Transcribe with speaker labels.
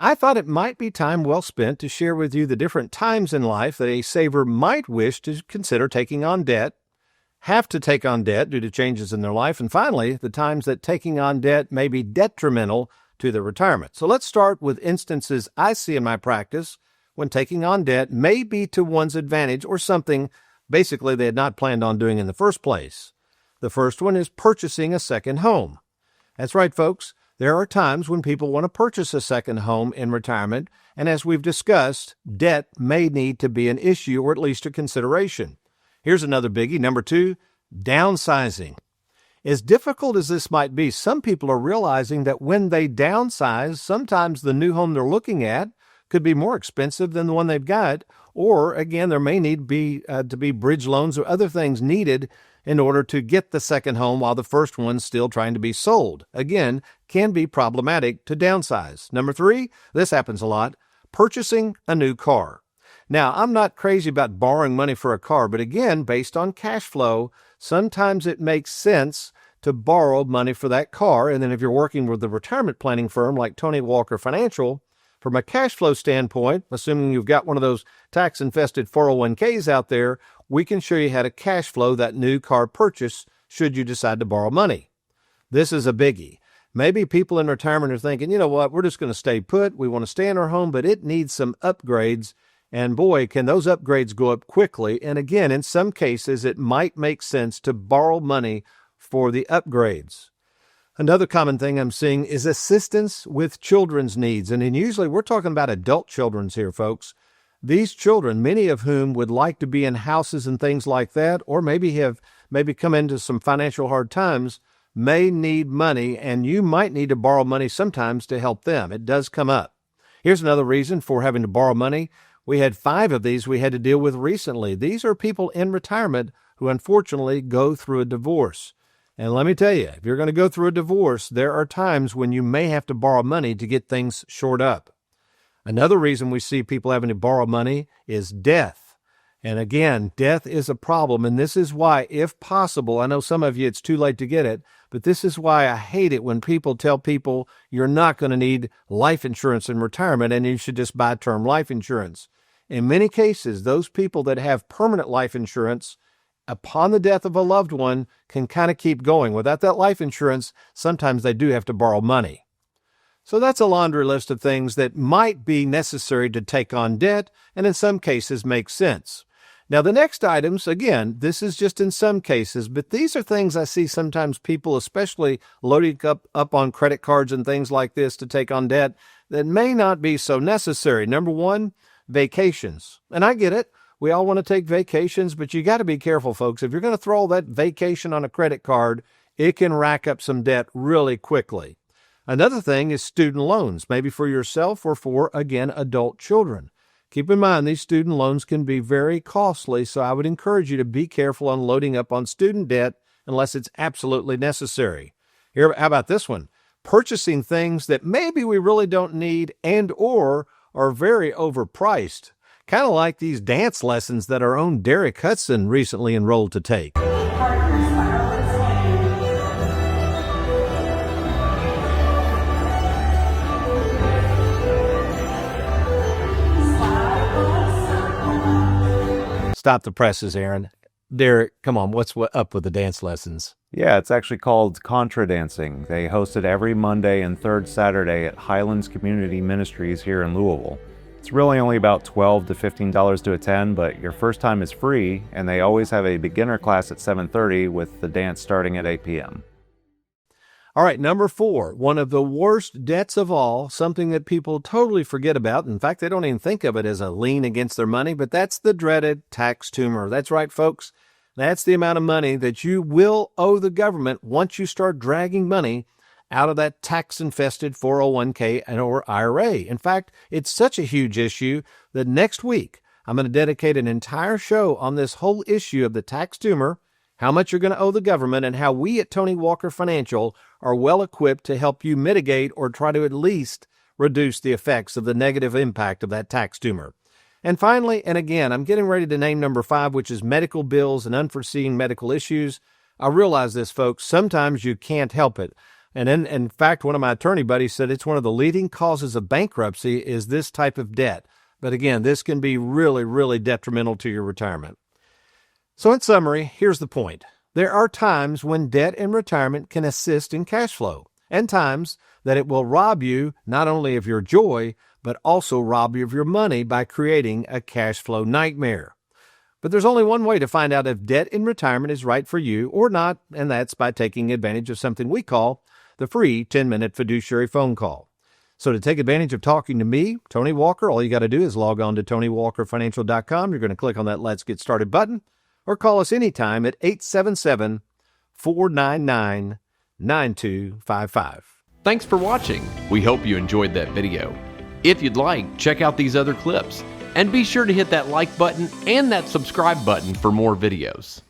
Speaker 1: I thought it might be time well spent to share with you the different times in life that a saver might wish to consider taking on debt, have to take on debt due to changes in their life, and finally, the times that taking on debt may be detrimental to their retirement. So let's start with instances I see in my practice when taking on debt may be to one's advantage or something basically they had not planned on doing in the first place. The first one is purchasing a second home. That's right, folks. There are times when people want to purchase a second home in retirement, and as we've discussed, debt may need to be an issue or at least a consideration. Here's another biggie. Number 2, downsizing. As difficult as this might be, some people are realizing that when they downsize, sometimes the new home they're looking at could be more expensive than the one they've got, or again, there may need to be bridge loans or other things needed in order to get the second home while the first one's still trying to be sold. Again, can be problematic to downsize. Number 3, this happens a lot, purchasing a new car. Now, I'm not crazy about borrowing money for a car, but again, based on cash flow, sometimes it makes sense to borrow money for that car. And then if you're working with a retirement planning firm like Tony Walker Financial, from a cash flow standpoint, assuming you've got one of those tax-infested 401ks out there, we can show you how to cash flow that new car purchase should you decide to borrow money. This is a biggie. Maybe people in retirement are thinking, you know what, we're just going to stay put. We want to stay in our home, but it needs some upgrades. And boy, can those upgrades go up quickly. And again, in some cases, it might make sense to borrow money for the upgrades. Another common thing I'm seeing is assistance with children's needs. And usually we're talking about adult children's here, folks. These children, many of whom would like to be in houses and things like that, or maybe come into some financial hard times, may need money, and you might need to borrow money sometimes to help them. It does come up. Here's another reason for having to borrow money. We had 5 of these we had to deal with recently. These are people in retirement who unfortunately go through a divorce. And let me tell you, if you're going to go through a divorce, there are times when you may have to borrow money to get things shored up. Another reason we see people having to borrow money is death. And again, death is a problem. And this is why, if possible, I know some of you, it's too late to get it, but this is why I hate it when people tell people you're not going to need life insurance in retirement and you should just buy term life insurance. In many cases, those people that have permanent life insurance upon the death of a loved one can kind of keep going. Without that life insurance, sometimes they do have to borrow money. So that's a laundry list of things that might be necessary to take on debt and in some cases make sense. Now, the next items, again, this is just in some cases, but these are things I see sometimes people, especially loading up on credit cards and things like this to take on debt that may not be so necessary. Number 1, vacations. And I get it. We all want to take vacations, but you got to be careful, folks. If you're going to throw all that vacation on a credit card, it can rack up some debt really quickly. Another thing is student loans, maybe for yourself or for, again, adult children. Keep in mind, these student loans can be very costly, so I would encourage you to be careful on loading up on student debt unless it's absolutely necessary. Here, how about this one? Purchasing things that maybe we really don't need and or are very overpriced. Kind of like these dance lessons that our own Derek Hudson recently enrolled to take. Stop the presses, Aaron. Derek, come on, what's up with the dance lessons?
Speaker 2: Yeah, it's actually called Contra Dancing. They host it every Monday and third Saturday at Highlands Community Ministries here in Louisville. It's really only about $12 to $15 to attend, but your first time is free, and they always have a beginner class at 7:30 with the dance starting at 8 p.m.
Speaker 1: All right, number 4, one of the worst debts of all, something that people totally forget about. In fact, they don't even think of it as a lien against their money, but that's the dreaded tax tumor. That's right, folks. That's the amount of money that you will owe the government once you start dragging money out of that tax-infested 401k or IRA. In fact, it's such a huge issue that next week I'm going to dedicate an entire show on this whole issue of the tax tumor, how much you're going to owe the government, and how we at Tony Walker Financial are well equipped to help you mitigate or try to at least reduce the effects of the negative impact of that tax tumor. And finally, and again, I'm getting ready to name number 5, which is medical bills and unforeseen medical issues. I realize this, folks. Sometimes you can't help it. And in fact, one of my attorney buddies said it's one of the leading causes of bankruptcy is this type of debt. But again, this can be really, really detrimental to your retirement. So in summary, here's the point. There are times when debt in retirement can assist in cash flow, and times that it will rob you not only of your joy, but also rob you of your money by creating a cash flow nightmare. But there's only one way to find out if debt in retirement is right for you or not, and that's by taking advantage of something we call the free 10-minute fiduciary phone call. So to take advantage of talking to me, Tony Walker, all you got to do is log on to TonyWalkerFinancial.com. You're going to click on that Let's Get Started button, or call us anytime at 877-499-9255.
Speaker 3: Thanks for watching. We hope you enjoyed that video. If you'd like, check out these other clips. And be sure to hit that like button and that subscribe button for more videos.